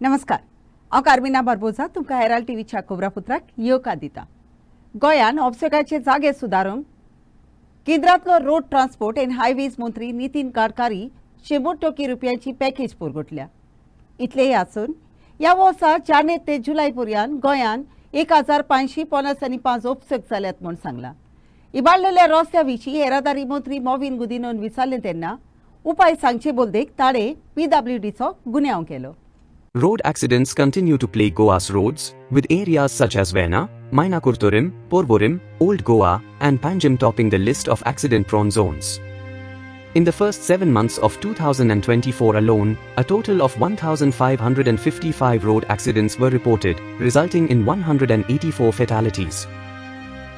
नमस्कार। हांव कार्मिना बारबोजा तुमकां हेराल्ड टीव्हीच्या खोबरा पुत्राक येवकार दिता। गोंयान ऑब्स्टॅकलचे जागे सुदारूंक केंद्रांतलो रोड ट्रान्सपोर्ट एंड हायवेज मंत्री नितीन गडकरी 100 कोटी रुपयांची पॅकेज पुरगटल्या। इतलेय आसून ह्या वर्सा जानेर ते जुलय पर्यंत गोंयान 1555 ऑब्स्टॅक जाल्यात म्हूण सांगलां। इबाडलेल्या रस्त्या विशीं येरादारी मंत्री मोविन गुदिनोन विचारलें तेन्ना उपाय सांगचे बोलदेक ताणे PWDचो गुन्यांव केलो। Road accidents continue to plague Goa's roads, with areas such as Verna, Mainakurturim, Porvorim, Old Goa, and Panjim topping the list of accident-prone zones. In the first 7 months of 2024 alone, a total of 1,555 road accidents were reported, resulting in 184 fatalities.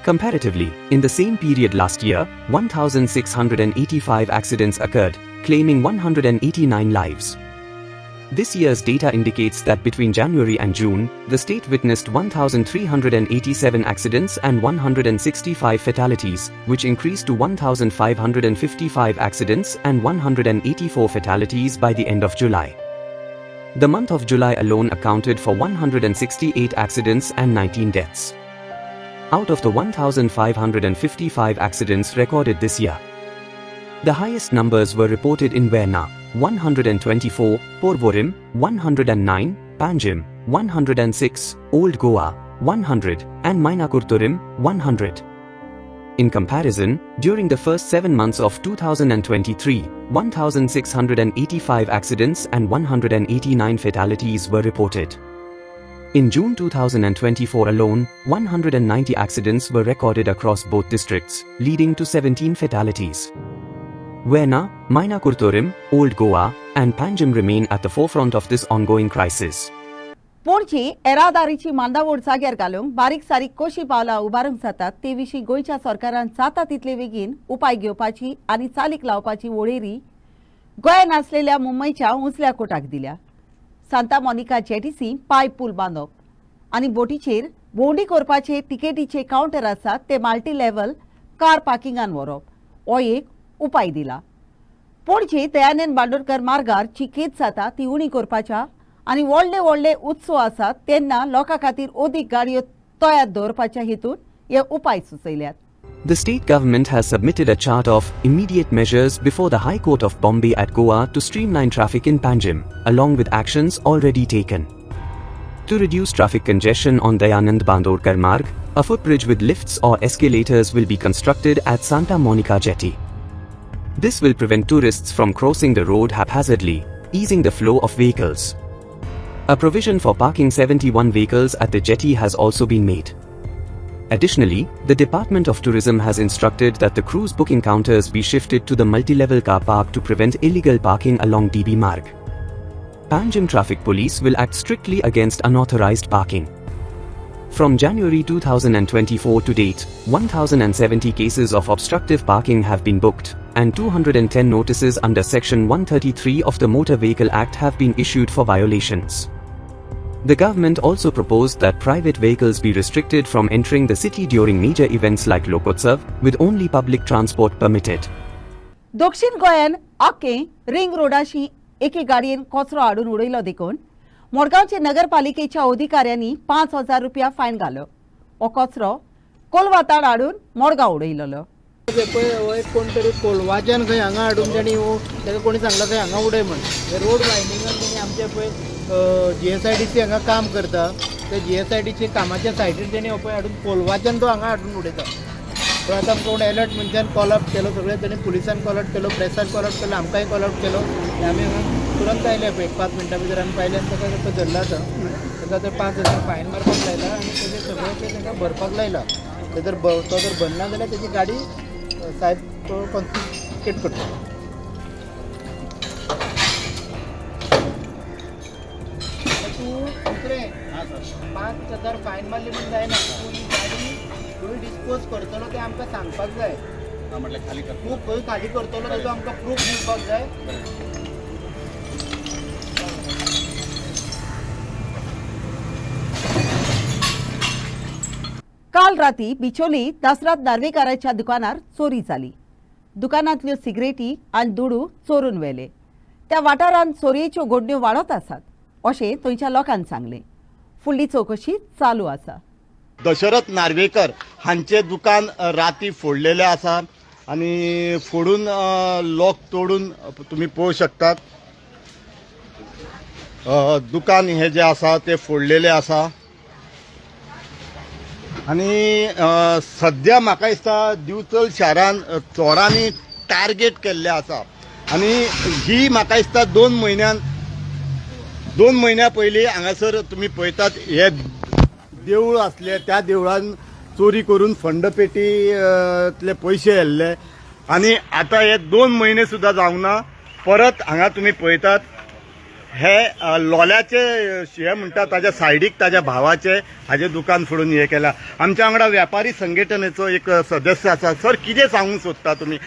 Comparatively, in the same period last year, 1,685 accidents occurred, claiming 189 lives. This year's data indicates that between January and June, the state witnessed 1,387 accidents and 165 fatalities, which increased to 1,555 accidents and 184 fatalities by the end of July. The month of July alone accounted for 168 accidents and 19 deaths. Out of the 1,555 accidents recorded this year, the highest numbers were reported in Verna, 124, Porvorim, 109, Panjim, 106, Old Goa, 100, and Mainakurturim, 100. In comparison, during the first 7 months of 2023, 1,685 accidents and 189 fatalities were reported. In June 2024 alone, 190 accidents were recorded across both districts, leading to 17 fatalities. Verna, Mainakurturim, Old Goa, and Panjim remain at the forefront of this ongoing crisis. Panaji येरादारीची मांदावळ जाग्यार घालूंक बारीक सारीक कशी पावलां उबारूंक जातात ते विशीं गोंयच्या सरकारान जाता तितले बेगीन उपाय घेवपाची आनी चालीक लावपाची वळेरी गोंयान आसलेल्या मुंबयच्या उंचल्या कोर्टाक दिल्या। सांता मोनिका जेटीसी पाय पूल बांदप आनी बोटीचेर भोंवडी करपाचे तिकेटीचे कावंटर आसात ते मल्टी लेव्हल कार पार्किंगान व्हरप हो एक उपाय दिला। पणजी दयानंद बांदोडकर मार्गार जी केस जाता ती उणी करपाच्या आनी व्हडले व्हडले उत्सव आसात तेन्ना लोकां खातीर अदीक गाडयो तयार दवरपाच्या हेतून हे उपाय सुचयल्यात। The state government has submitted a chart of immediate measures before the High Court of Bombay at Goa to streamline traffic in Panjim, along with actions already taken. To reduce traffic congestion on Dayanand Bandorkar Marg, a footbridge with lifts or escalators will be constructed at Santa Monica Jetty. This will prevent tourists from crossing the road haphazardly, easing the flow of vehicles. A provision for parking 71 vehicles at the jetty has also been made. Additionally, the Department of Tourism has instructed that the cruise booking counters be shifted to the multi-level car park to prevent illegal parking along DB Marg. Panjim Traffic Police will act strictly against unauthorized parking. From January 2024 to date, 1,070 cases of obstructive parking have been booked, and 210 notices under Section 133 of the Motor Vehicle Act have been issued for violations. The government also proposed that private vehicles be restricted from entering the city during major events like Lokotsav, with only public transport permitted. दक्षिण गोंयान आख्खे ring रोडाशी एके गाडयेन कचरो हाडून उडयलो देखून मडगांवचे नगरपालिकेच्या अधिकाऱ्यांनी 5,000 रुपया फायन घालो। हो कचरो कोलवाताड हाडून मडगांव उडयलो। कोण तरी कोलवाच्यान खंय हांगा हाडून तेणी ताका कोणी सांगला खंय हांगा उडय म्हण। रोड वायंडिंगान तेणी आमचे पळय GSIDC हांगा काम करता ते GSIDC कामाच्या सायडीर तेणी पळय हाडून कोलवाच्यान तो हांगा हाडून उडयता। पण आतां आमकां कोण अलर्ट मनशान कॉल आउट केलो, सगळे तेणी पुलिसान कॉल आउट केलो, प्रेसान कॉल आउट केलो, आमकांय कॉल आउट केलो। आमी हांगा तुरंत आयले पळय 5 मिनटां भितर आमी पायले आनी ताका धरला आतां। ताका तर 5,000 फायन मारपाक लायला आनी तेजे सगळे ते ताका भरपाक लायला। तो जर भरना जाल्यार तेजी गाडी साहेब तो कॉन्फिस्केट करतो। तूं दुसरें 5,000 फायन मारली म्हण जायना, तूं ही गाडी खंय डिस्पोज करतलो तें आमकां सांगपाक जाय। म्हटल्यार खाली कर, तूं खंय खाली करतलो ताजो आमकां प्रूफ दिवपाक जाय। काल राती बिचोली दसरात नार्वेकाराच्या दुकानार चोरी जाली। दुकानांतल्यो सिगरेटी आनी दुडू चोरून व्हेले। त्या वाठारांत चोरयेच्यो घडण्यो वाडत आसात। अशें थंयच्या लोकांनी सांगलें. फुडली चवकशी चालू आसा. दशरथ नार्वेकर हांचे दुकान राती फोडलेले आसा आणि फोडून लॉक तोडून तुम्ही पळोवंक शकतात. दुकान हे जे आसा ते फोडलेले आसा आणि सध्या म्हाका दिसता दिवचल शारान चोरांनी टार्गेट केल्ले आसा आणि ही म्हाका दिसता 2 म्हयन्या पयलीं हांगासर तुम्ही पळयतात हे देवूळ असले त्या देवळान चोरी करून फंडपेटीतले पयशे येल्ले आणि आता हे 2 महिने सुद्धा जावंक ना. परत हांगा तुम्ही पळयतात हे लोल्याचे हे म्हणटा ताज्या सायडीक ताज्या भावाचे हाजे दुकान फोडून हे केला. आमच्या वांगडा व्यापारी संघटनेचो एक सदस्य आसा. सर कितें सांगूंक सोदता तुमी?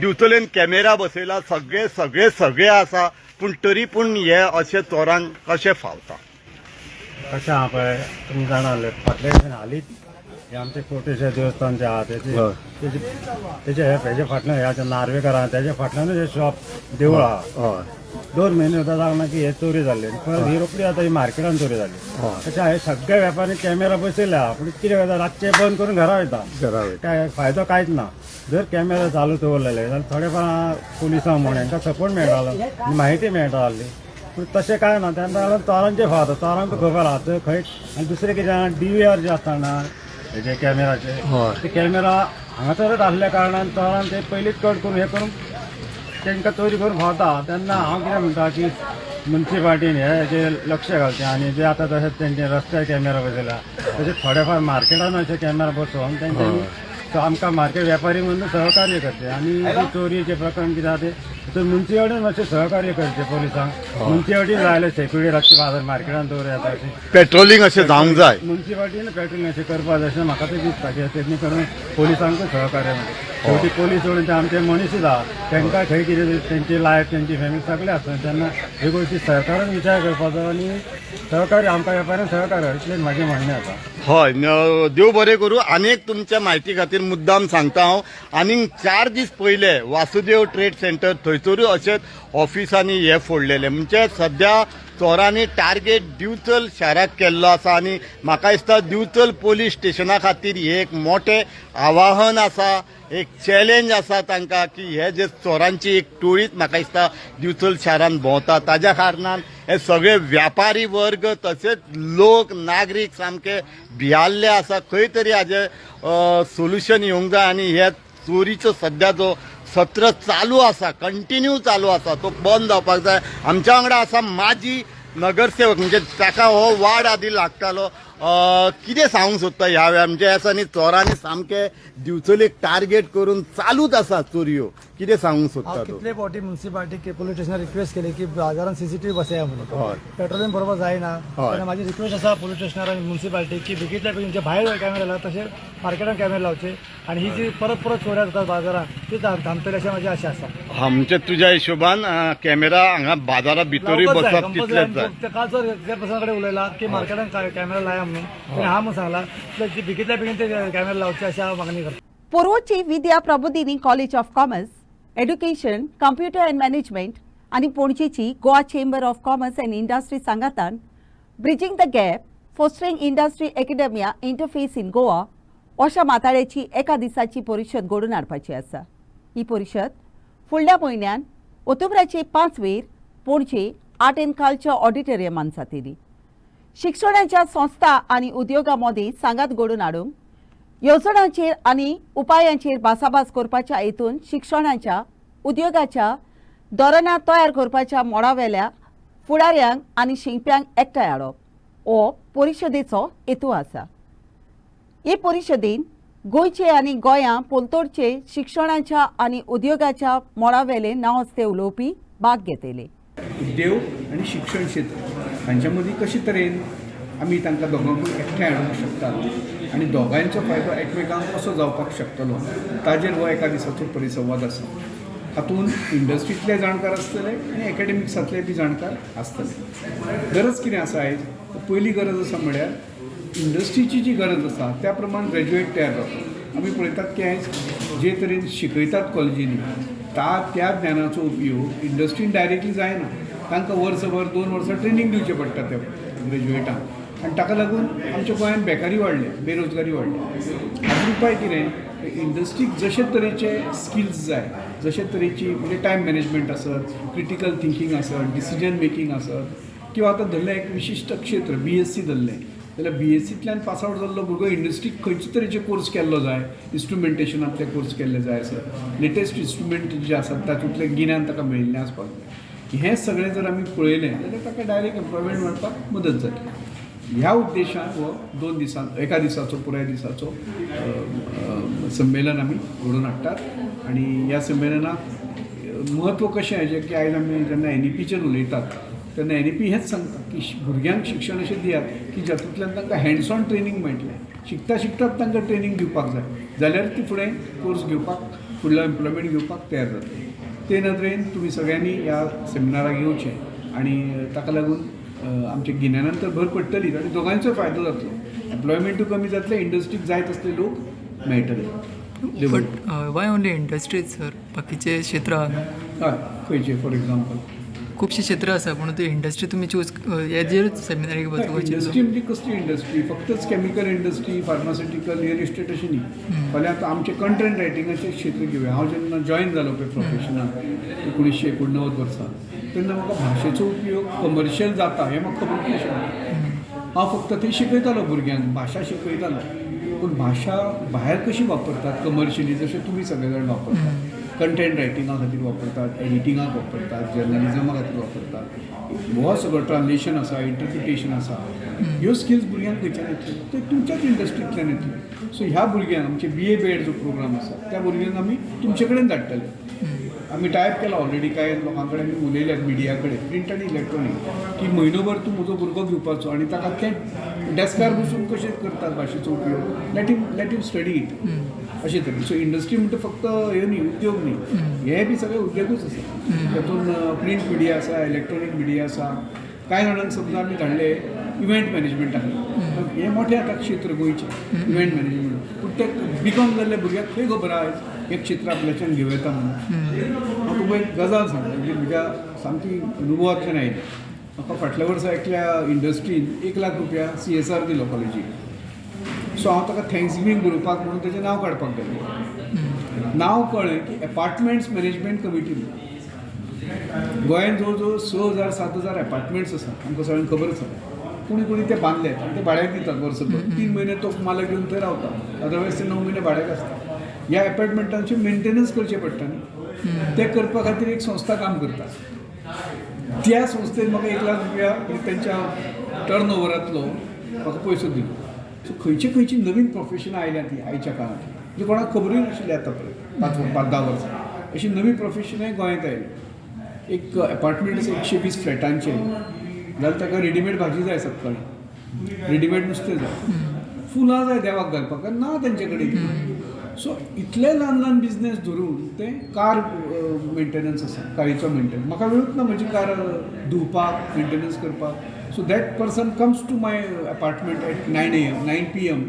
दिवचलेन कॅमेरा बसयला सगळे आसा पूण तरी पूण हे अशे चोरांक कशें फावता? कशें आहा पळय तुमी जाणाले फाटले हालींच हे आमचे कोटेश्वर देवस्थान जे आहा तेजे हेजे फाटल्यान ह्या नार्वेकारां तेजे फाटल्यानूच हे शॉप देवूळ आहा. 2 म्हयने सुद्दां जावना की हे चोरी जाल्ली परत ही रोखडी आतां ही मार्केटान चोरी जाली. तशें हे सगळे वेपारी कॅमेरा बसयले आहा पूण कितें करता रातचे बंद करून घरा वयता. काय फायदो कांयच ना. जर कॅमेरा चालू दवरलेले जाल्यार थोडेफार पुलिसांक म्हण हांकां सपोर्ट मेळटालो आनी म्हायती मेळटाली. पूण तशें काय ना तेन्ना लागून चोरांचे फावता. चोरांक खबर आहा थंय खंय आनी दुसरें कितें DVR जे आसता ना हेजे कॅमेराचे ते कॅमेरा हांगासरच आसल्या कारणान चोरान ते पयलींच कट करून हे करून तांकां चोरी करून फावता. तेन्ना हांव कितें म्हणटा की म्युन्सिपाल्टीन हेजे लक्ष घालचें आनी जे आतां तशें तेंचे रस्त्यार कॅमेरा बसयला तशें थोडेफार मार्केटान अशे कॅमेरा बसोवन तेंच्यांनी आमकां मार्केट वेपारी म्हणून सहकार्य करचे आनी जे चोरीचे प्रकरण कितें आहा ते म्युन्सिपाल्टीन मातशें सहकार्य करचे पोलिसांक. म्युन्सिपाल्टीन जाय सेक्युरिटी रातची बाजार मार्केटान दवरता अशें पेट्रोलिंग अशें जावंक जाय. म्युन्सिपाल्टीन पेट्रोलिंग अशें करपा जाय अशें म्हाका ते दिसता की तेणी करून पोलिसांकूय सहकार्य म्हणजे शेवटी पोलीस सोडून ते आमचे मनीसच आहा तेंकां खंय कितें तेंची लायफ तेंची फॅमिली सगळे आसता तेन्ना ह्यो गोश्टी सरकारान विचार करपाचो आनी सहकार्य आमकां वेपाऱ्यांक सहकार्य इतलेंच म्हाजें म्हणणें आसा. हय देव बरें करूं. आनीक तुमच्या म्हायती खातीर मुद्दाम सांगता हांव. आनीक 4 दीस पयले वासुदेव ट्रेड सेंटर थंयसरूय अशेंच ऑफिसांनी हे फोडलेले. म्हणजे सध्या चोरांनी टार्गेट दिवचल शाराक केल्लो आसा आनी म्हाका दिसता दिवचल पोलीस स्टेशना खातीर हे एक मोठें आवाहन आसा, एक चॅलेंज आसा तांकां की हे जे चोरांची एक टोळीच म्हाका दिसता दिवचल शारान भोंवता. ताज्या कारणान हे सगळे व्यापारी वर्ग तशेंच लोक नागरीक सामके भियाल्ले आसा. खंय तरी हाजे सोल्युशन येवंक जाय आनी हे चोरीचो सध्या जो सत्र चालू आसा कंटिन्यू चालू आसा तो बंद जावपाक जाय. आमच्या वांगडा आसा माजी नगरसेवक म्हणजे ताका हो वार्ड आदी लागतालो. कितें सांगूंक सोदता ह्या वेळार म्हणजे आसा न्ही चोरांनी सामके दिवचलेक टार्गेट करून चालूच आसा चोरयो. कितें सांगूंक सोदता तूं? कितले फावटी म्युन्सिपाल्टी पोलीस स्टेशनार रिक्वेस्ट केली की बाजारात CCTV बसया म्हणून पेट्रोलिंग बरोबर जायना. तेन्ना माझी रिक्वेस्ट आसा पोलीस स्टेशनार आनी म्युन्सिपाल्टी की बेगीतल्या बेगीन भायर कॅमेरा लावत तशें मार्केटान कॅमेरा लावचे आनी ही जी परत चोऱ्या जातात बाजारात ती थांबतली अशी माझी आशा आसा. हा म्हणजे तुज्या हिशोबान कॅमेरा हांगा बाजारा भितरूय बसप तितलेच जाय. काल जर चेअरपर्सना कडेन उलयला की मार्केटान कॅमेरा लाया म्हणून हा म्हणून सांगला बेगीतल्या बेगीन ते कॅमेरा लावचे अशी हांव मागणी करता. पोरवोची Vidya Prabodhini college of commerce, education, computer and management आणि पणजेची Goa chamber of commerce and industry सांगातान bridging the gap fostering industry academia interface in Goa अशा माताळ्याची एका दिसाची परिशद घडोवन हाडपाची आसा. ही परिशद फुडल्या म्हयन्यान ऑक्टोबराचे 5 वेर पणजे आर्ट अँड कल्चर ऑडिटोरियमान जातली. शिक्षणाच्या संस्था आणि उद्योगा मदीं सांगात घडोवन हाडूंक येवजणांचेर आनी उपायांचेर भासाभास करपाच्या हेतून शिक्षणाच्या उद्योगाच्या धोरणां तयार करपाच्या मोडावेल्या फुडाऱ्यांक आनी शिंप्यांक एकठांय हाडप हो परिशदेचो हेतू आसा. हे परिशदेन गोंयचे आनी गोंयां पोलतोडचे शिक्षणाच्या आनी उद्योगाच्या मोडावेले नांवस्ते उलोवपी भाग घेतले. उद्योग आणि शिक्षण क्षेत्र हांच्या मदीं कशे तरेन आमी तांकां दोगांकूय एकठांय हाडूंक शकतात आनी दोगांयचो फायदो एकमेकांक कसो जावपाक शकतलो ताजेर हो एका दिसाचो परिसंवाद आसा. हातूंत इंडस्ट्रींतले जाणकार आसतले आनी एकाडेमिक्सांतले बी जाणकार आसतले. गरज कितें आसा आयज? पयली गरज आसा म्हळ्यार इंडस्ट्रीची जी गरज आसा त्या प्रमाण ग्रॅज्युएट तयार जावप. आमी पळयतात की आयज जे तरेन शिकयतात कॉलेजींनी त्या ज्ञानाचो उपयोग इंडस्ट्रीन डायरेक्टली जायना. तांकां वर्सभर 2 वर्सां ट्रेनींग दिवचें पडटा त्या ग्रॅज्युएटांक आनी ताका लागून आमच्या गोंयांत बेकारी वाडल्या, बेरोजगारी वाडल्या. हाचो उपाय कितें? इंडस्ट्रीक जशे तरेचे स्किल्स जाय, जशे तरेची म्हणजे टायम मॅनेजमेंट आसत, क्रिटिकल थिंकींग आसत, डिसिजन मेकींग आसत, किंवा आतां धरलें एक विशिश्ट क्षेत्र BSc धरलें जाल्यार BScतल्यान पास आवट जाल्लो भुरगो इंडस्ट्रीक खंयचे तरेचे कोर्स केल्लो जाय, इन्स्ट्रुमेंटेशनांतले कोर्स केल्ले जाय आसत, लेटेस्ट इन्स्ट्रुमेंट जे आसात तातूंतलें गिन्यान ताका मेळिल्लें आसपाक जाय. हें सगळें जर आमी पळयलें जाल्यार ताका डायरेक्ट एम्प्लॉयमेंट मेळपाक मदत जातली. ह्या उद्देशान हो 2 दिसांचो, एका दिसाचो, पुराय दिसाचो संमेलन आमी घडोवन हाडटात. आनी ह्या संमेलनाक म्हत्व कशें हाजें की आयज आमी जेन्ना NEPचेर उलयतात तेन्ना NEP हेंच सांगता की भुरग्यांक शिक्षण अशें दियात की जातूंतल्यान तांकां हँड्स ऑन ट्रेनींग मेळटलें. शिकता शिकताच तांकां ट्रेनींग दिवपाक जाय, जाल्यार ती फुडें कोर्स घेवपाक, फुडलो एम्प्लॉयमेंट घेवपाक तयार जातली. ते नदरेन तुमी सगळ्यांनी ह्या सेमिनाराक येवचें आनी ताका लागून आमच्या गिन्यानांत तर भर पडटलीच आनी दोगांयचो फायदो जातलो. एम्प्लॉयमेंटूय कमी जातलें, इंडस्ट्रीक जाय तसले लोक मेळटले. But why only industries sir? बाकीचे क्षेत्र आहा न्हू? हय, खंयचे फॉर एग्जाम्पल खुबशी क्षेत्र आसा पूण ती इंडस्ट्री तुमी चूज हेजेरूच सेमिनारीक वचपाची. इंडस्ट्री म्हणजे कसली इंडस्ट्री? फक्तच chemical industry, pharmaceutical, real estate अशी न्ही. फाल्यां आतां आमचे कंटेंट रायटिंगाचे क्षेत्र घेवया. हांव जेन्ना जॉयन जालो पळय प्रोफेशनाक 1989 वर्सा, तेन्ना म्हाका भाशेचो उपयोग कमर्शियल जाता हें म्हाका खबर नाशिल्लें. हांव फक्त थंय शिकयतालो भुरग्यांक, भाशा शिकयतालो. पूण भाशा भायर कशी वापरतात कमर्शियली, जशें तुमी सगळे जाण वापरतात. कंटेंट रायटिंगा खातीर वापरतात, एडिटिंगाक वापरतात, जर्नलिजमा खातीर वापरतात. हो सगळो ट्रान्सलेशन आसा, इंटरप्रिटेशन आसा, ह्यो स्किल्स भुरग्यांक खंयच्यान येतल्यो? ते तुमच्याच इंडस्ट्रींतल्यान येतल्यो. सो ह्या भुरग्यांक आमचे BA BEd जो प्रोग्राम आसा त्या भुरग्यांक आमी तुमचे कडेन धाडटले. आमी टायप केला ऑलरेडी, कांय लोकां कडेन आमी उलयल्यात मिडिया कडेन, प्रिंट आनी इलेक्ट्रॉनीक, की म्हयनोभर तूं म्हजो भुरगो घेवपाचो आनी ताका तें डेस्कार बसून कशें करतात भाशेचो उपयोग, लेट हिम स्टडी इट अशें तरेन. सो इंडस्ट्री म्हणटा फक्त हे न्ही, उद्योग न्ही, हे बी सगळे उद्योगूच आसा. तातूंत प्रिंट मिडिया आसा, इलेक्ट्रॉनीक मिडिया आसा. कांय जाणांक समजा आमी धाडले इव्हेंट मॅनेजमेंटाक, हें मोठें आतां क्षेत्र गोंयचें इव्हेंट मॅनेजमेंट. पूण तें BCom जाल्ल्या भुरग्याक खंय खबर आहा एक क्षेत्र आपल्याच्यान घेवं येता म्हणून? हांव तुका एक गजाल सांगता, म्हणजे म्हज्या सामकी अनुभवांतल्यान आयली. म्हाका फाटल्या वर्सा एकल्या इंडस्ट्रीन ₹1,00,000 CSR दिलो कॉलेजीक. सो हांव ताका थँक्स गिवींग बरोवपाक म्हणून तेजें नांव काडपाक गेलो. नांव कळ्ळें की अपार्टमेंट्स मॅनेजमेंट कमिटी. गोंयांत जवळ जवळ 6,000-7,000 अपार्टमेंट्स आसात, आमकां सगळ्यांक खबर आसा. कोणी कोणी ते बांदल्यात आनी ते भाड्याक दितात वर्सभर. 3 म्हयने तो माला घेवन थंय रावता, अदरवायज ते 9 म्हयने भाड्याक आसता. ह्या अपार्टमेंटांचे मेंटेनन्स करचे पडटा न्ही, ते करपा खातीर एक संस्था काम करता. त्या संस्थेन म्हाका ₹1,00,000 म्हणजे त्यांच्या टर्न ओवरांतलो म्हाका पयसो दिलो. सो खंयची नवीन प्रोफेशनां आयल्यात ही आयच्या काळांत, म्हणजे कोणाक खबरूय नाशिल्ली आतां पळय 5-10 वर्सां. अशी नवी प्रोफेशनां गोंयांत आयली. एक अपार्टमेंट आसा 120 फ्लॅटांचे, जाल्यार ताका रेडीमेड भाजी जाय सकाळीं, रेडीमेड नुस्तें जाय, फुलां जाय देवाक घालपाक, ना तेंचे कडेन. सो इतले ल्हान बिझनेस धरून ते कार मेंटेनन्स आसा, कारीचो मेंटेनन्स. म्हाका वेळूच ना म्हजी कार धुवपाक, मेंटेनन्स करपाक. So that person comes to my apartment at 9 PM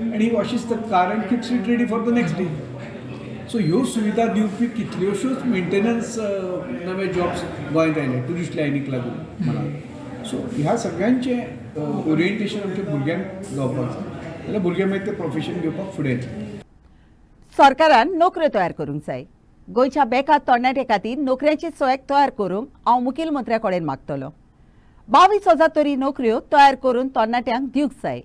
and he washes the car and keeps it ready for the next day. So ह्यो सुविधा दिवपी कितल्योश्योच मेंटेनन्स नवे जॉब्स गोंयांत आयले ट्युरिस्ट लायनीक लागून म्हणा. सो ह्या सगळ्यांचें ओरिएंटेशन आमच्या भुरग्यांक जावपाक जाय, जाल्यार भुरगे मागीर तें प्रोफेशन घेवपाक फुडें येतले. सरकारान नोकऱ्यो तयार करूंक जाय. गोंयच्या बेकार तरणाटे खातीर नोकऱ्यांची सोय तयार करूंक हांव मुखेलमंत्र्या कडेन मागतलो. 22,000 तरी नोकऱ्यो तयार करून तरणाट्यांक दिवंक जाय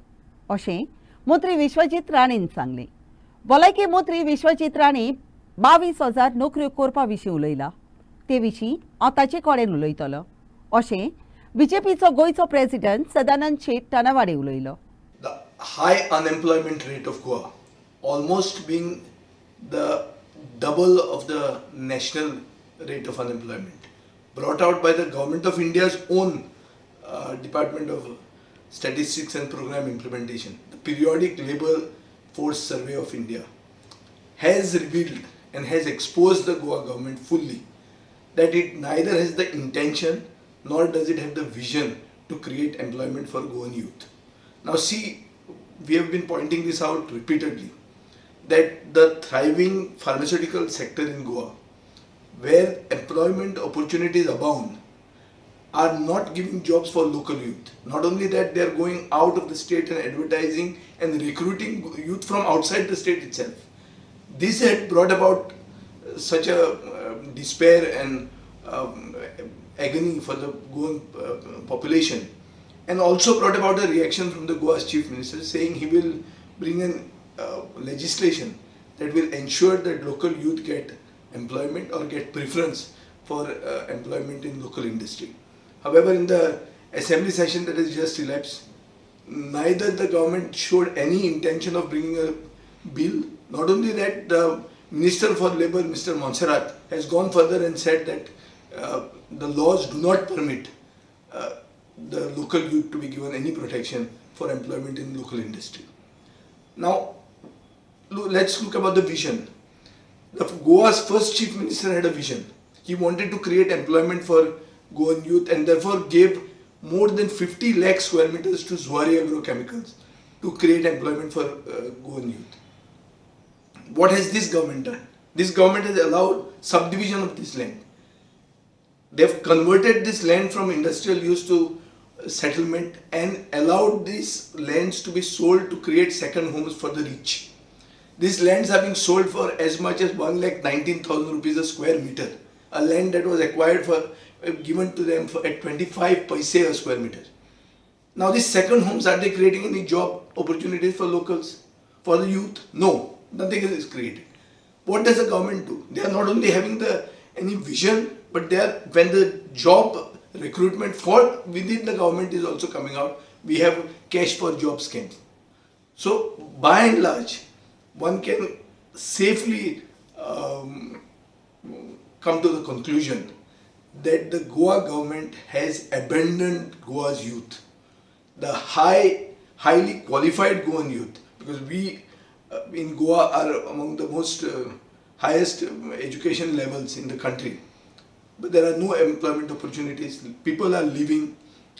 अशें मंत्री विश्वजीत राणेन सांगलें. भलायकी मंत्री विश्वजीत राणे 22,000 नोकऱ्यो करपा विशीं उलयला. ते विशीं हांव ताचे कडेन उलयतलो अशें BJPचो गोंयचो प्रेसिडेंट सदानंद शेट टनावाडे उलयलो. The high unemployment rate of Goa, almost being the double of the national rate of unemployment, brought out by the Government of India's own Department of Statistics and Program Implementation, the Periodic Labour Force Survey of India, has revealed and has exposed the Goa government fully that it neither has the intention nor does it have the vision to create employment for Goan youth. Now see, we have been pointing this out repeatedly, that the thriving pharmaceutical sector in Goa, where employment opportunities abound, are not giving jobs for local youth. Not only that, they are going out of the state and advertising and recruiting youth from outside the state itself. This had brought about such a despair and agony for the Goan population, and also brought about a reaction from the Goa's chief minister saying he will bring in legislation that will ensure that local youth get employment or get preference for employment in local industry. However, in the assembly session that has just elapsed, neither the government showed any intention of bringing a bill. Not only that, the Minister for Labour, Mr. Montserrat, has gone further and said that the laws do not permit the local youth to be given any protection for employment in local industry. Now, let's look about the vision. Goa's first chief minister had a vision. He wanted to create employment for Goan youth and therefore gave more than 50 lakh square meters to Zuari Agrochemicals to create employment for Goan youth. What has this government done? This government has allowed subdivision of this land. They have converted this land from industrial use to settlement and allowed these lands to be sold to create second homes for the rich. These lands are being sold for as much as 1,19,000 rupees a square meter. A land that was acquired for given to them at 25 paise a square meter. Now these second homes, are they creating any job opportunities for locals, for the youth? No, nothing is created. What does the government do? They are not only having any vision, but they are, when the job recruitment for within the government is also coming out, we have cash for job schemes. So by and large, one can safely come to the conclusion that the Goa government has abandoned Goa's youth, the highly qualified Goan youth, because we in Goa are among the most highest education levels in the country. But there are no employment opportunities. People are leaving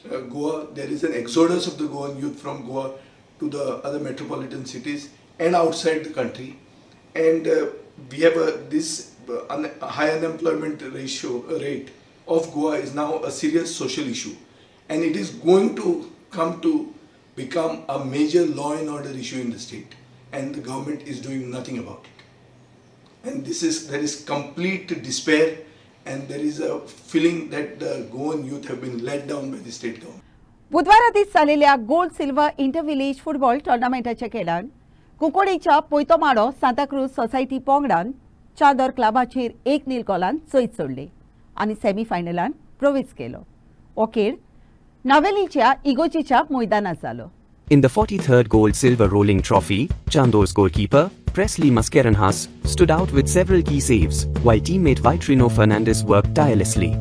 Goa. There is an exodus of the Goan youth from Goa to the other metropolitan cities and outside the country. And we have this high unemployment rate of Goa is now a serious social issue. And it is going to come to become a major law and order issue in the state. And the government is doing nothing about it. And there is complete despair, and there is a feeling that the Goan youth have been let down by the state government. बुधवारा दीस जालेल्या gold silver inter village football टोर्नामेंटाच्या खेळान कुंकोडेच्या पोयतोमाडो Santacruz society पोंगडान चादर क्लबाचेर 1-0 गोलान जैत सोडले आनी सेमीफायनलान प्रवेश केलो. हो खेळ नावेलीच्या इगोजीच्या मैदानात जालो. In the 43rd Gold Silver Rolling Trophy, Chandor's goalkeeper, Presley Mascarenhas, stood out with several key saves, while teammate Vitorino Fernandes worked tirelessly.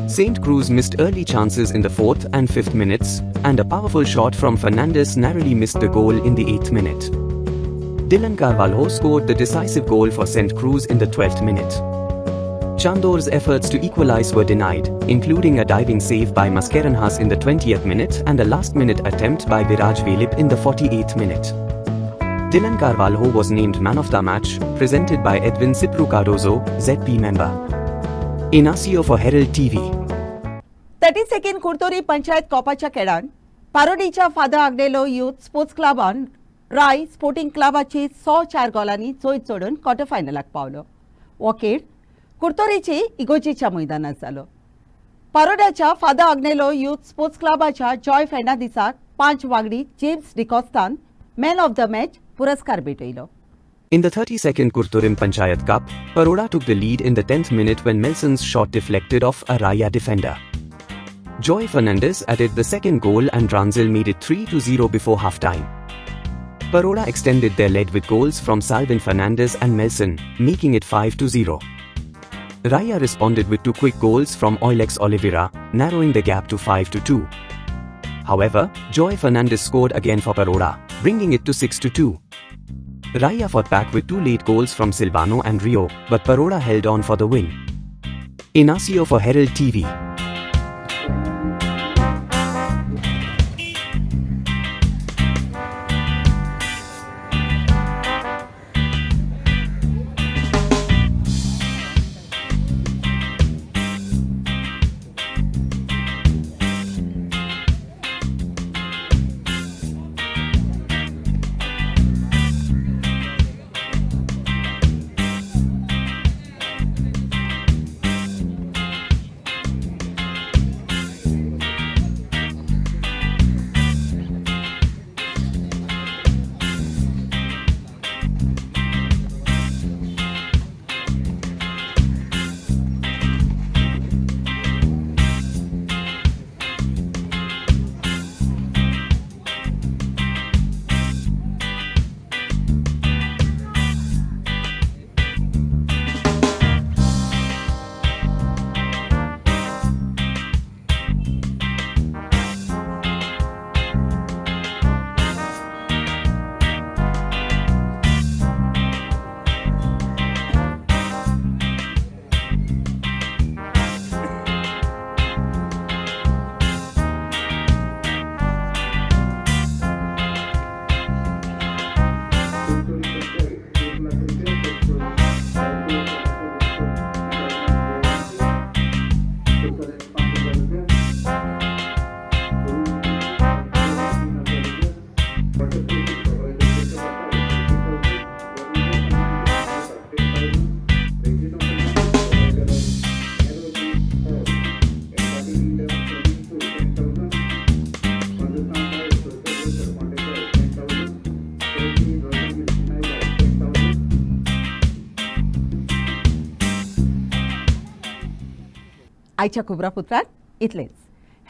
St. Cruz missed early chances in the 4th and 5th minutes, and a powerful shot from Fernandes narrowly missed the goal in the 8th minute. Dylan Carvalho scored the decisive goal for St. Cruz in the 12th minute. Chandor's efforts to equalize were denied, including a diving save by Mascarenhas in the 20th minute and a last-minute attempt by Viraj Velip in the 48th minute. Dylan Carvalho was named man of the match, presented by Edwin Cipru Cardozo, ZP member. Inacio for Herald TV. 32nd Curtorim panchayat कोपाच्या खेळान पारोडीच्या father Agnelo youth sports क्लबान Rai sporting क्लबाची 104 गोलांनी जैत सोडून quarter फायनलाक पावलो. हो खेळ कुर्तोरीचे इगोजीच्या मैदानात जालो. पारोड्याच्या फादर आग्नेलो यूथ स्पोर्ट्स क्लबाच्या जॉय फेर्नांडिसाक 5 वांगडी जेम्स डिकॉस्टान मॅन ऑफ द मॅच पुरस्कार भेटयलो. In the 32nd Kurturim Panchayat Cup, Paroda took the lead in the 10th minute when Melson's shot deflected off a Raya defender. Joy Fernandes added the second goal and Ranzil made it 3-0 before half-time. Paroda extended their lead with goals from Salvin Fernandes and Melson, making it 5-0. Raya responded with 2 quick goals from Oilex Oliveira, narrowing the gap to 5-2. However, Joy Fernandes scored again for Paroda, bringing it to 6-2. Raya fought back with 2 late goals from Silvano and Rio, but Paroda held on for the win. Inacio for Herald TV. आयच्या कोबरापुत्रान इतलेंच.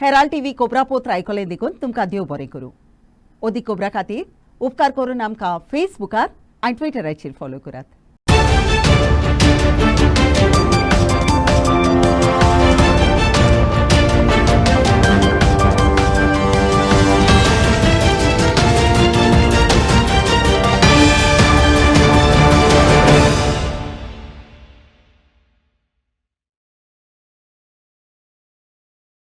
Herald TV कोबरापुत्र आयकलें देखून तुमकां देव बरें करूं. ओदी cobra खातीर उपकार करून आमकां फेसबुकार आनी ट्विटराचेर फॉलो करात.